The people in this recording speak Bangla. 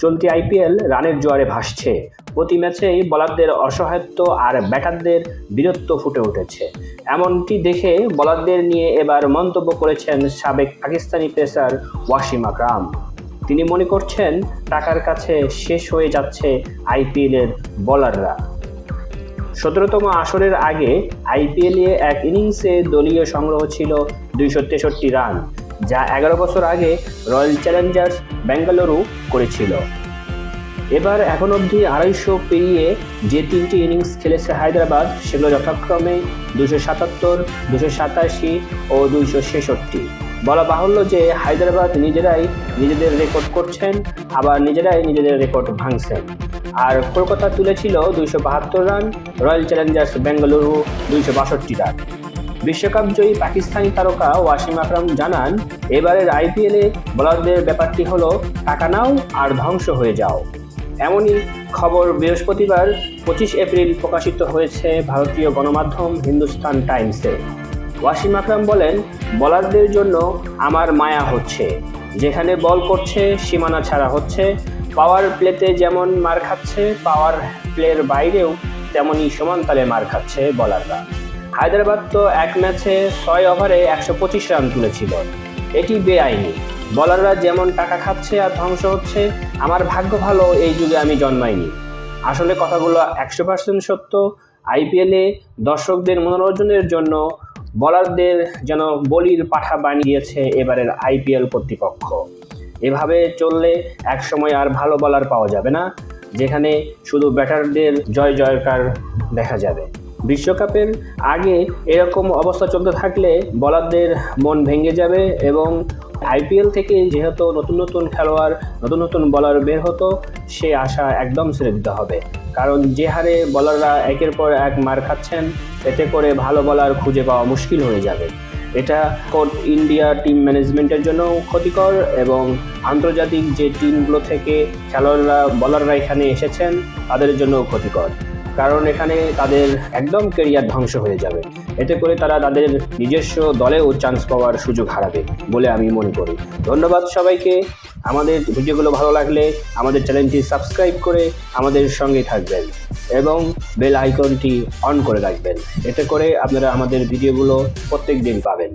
চলতি আইপিএল রানের জোয়ারে ভাসছে। প্রতি ম্যাচেই বোলারদের অসহায়ত্ব আর ব্যাটারদের বীরত্ব ফুটে উঠেছে। এমনটি দেখে বোলারদের নিয়ে এবার মন্তব্য করেছেন সাবেক পাকিস্তানি পেসার ওয়াসিম আকরাম। তিনি মনে করছেন টাকার কাছে শেষ হয়ে যাচ্ছে আইপিএলের বোলাররা। 17তম আসরের আগে আইপিএলে এক ইনিংসে দলীয় সংগ্রহ ছিল 263 রান, যা 11 বছর আগে রয়্যাল চ্যালেঞ্জার্স বেঙ্গালুরু করেছিল। এবার এখন অবধি 250 পেরিয়ে যে 3টি ইনিংস খেলেছে হায়দ্রাবাদ, সেগুলো যথাক্রমে 277, 287 ও 266। বলা বাহুল্য যে হায়দ্রাবাদ নিজেরাই নিজেদের রেকর্ড করছেন, আবার নিজেরাই নিজেদের রেকর্ড ভাঙছেন। আর কলকাতা তুলেছিল 272 run, royal Challengers Bengaluru 262 run. বিশ্বকাপ জয়ী পাকিস্তানি তারকা ওয়াসিম আকরাম জানান, এবারের আইপিএলে বোলারদের ব্যাপারটি হলো টাকা নাও আর ধ্বংস হয়ে যাও। এমনই খবর বৃহস্পতিবার 25 এপ্রিল প্রকাশিত হয়েছে ভারতীয় গণমাধ্যম হিন্দুস্তান টাইমসে। ওয়াসিম আকরাম বলেন, বোলারদের জন্য আমার মায়া হচ্ছে। যেখানে বল করছে সীমানা ছাড়া হচ্ছে। পাওয়ার প্লেতে যেমন মার খাচ্ছে, পাওয়ার প্লের বাইরেও তেমনই সমান তালে মার খাচ্ছে বোলাররা। হায়দ্রাবাদ তো এক ম্যাচে 6 ওভারে 125 রান তুলেছিল। এটি বেআইনি। বোলাররা যেমন টাকা খাচ্ছে আর ধ্বংস হচ্ছে। আমার ভাগ্য ভালো এই যুগে আমি জন্মাইনি। আসলে কথাগুলো 100% সত্য। আইপিএলে দর্শকদের মনোরঞ্জনের জন্য বোলারদের যেন বলির পাঠা বানিয়েছে এবারের আইপিএল কর্তৃপক্ষ। এভাবে চললে একসময় আর ভালো বোলার পাওয়া যাবে না, যেখানে শুধু ব্যাটারদের জয় জয়কার দেখা যাবে। বিশ্বকাপের আগে এরকম অবস্থা চলতে থাকলে বোলারদের মন ভেঙে যাবে এবং আইপিএল থেকে যেহেতু নতুন নতুন খেলোয়াড়, নতুন নতুন বোলার বের হতো, সে আশা একদম ছেড়ে দিতে হবে। কারণ যে হারে বোলাররা একের পর এক মার খাচ্ছেন, এতে করে ভালো বোলার খুঁজে পাওয়া মুশকিল হয়ে যাবে। এটা ইন্ডিয়া টিম ম্যানেজমেন্টের জন্য ক্ষতিকর এবং আন্তর্জাতিক যে টিমগুলো থেকে খেলোয়াড়রা বোলাররা এখানে এসেছেন তাদের জন্যও ক্ষতিকর। কারণ এখানে তাদের একদম ক্যারিয়ার ধ্বংস হয়ে যাবে। এতে করে তারা তাদের নিজস্ব দলেও চান্স পাওয়ার সুযোগ হারাবে বলে আমি মনে করি। ধন্যবাদ সবাইকে। আমাদের ভিডিওগুলো ভালো লাগলে আমাদের চ্যানেলটি সাবস্ক্রাইব করে আমাদের সঙ্গে থাকবেন এবং বেল আইকনটি অন করে রাখবেন। এতে করে আপনারা আমাদের ভিডিওগুলো প্রত্যেক দিন পাবেন।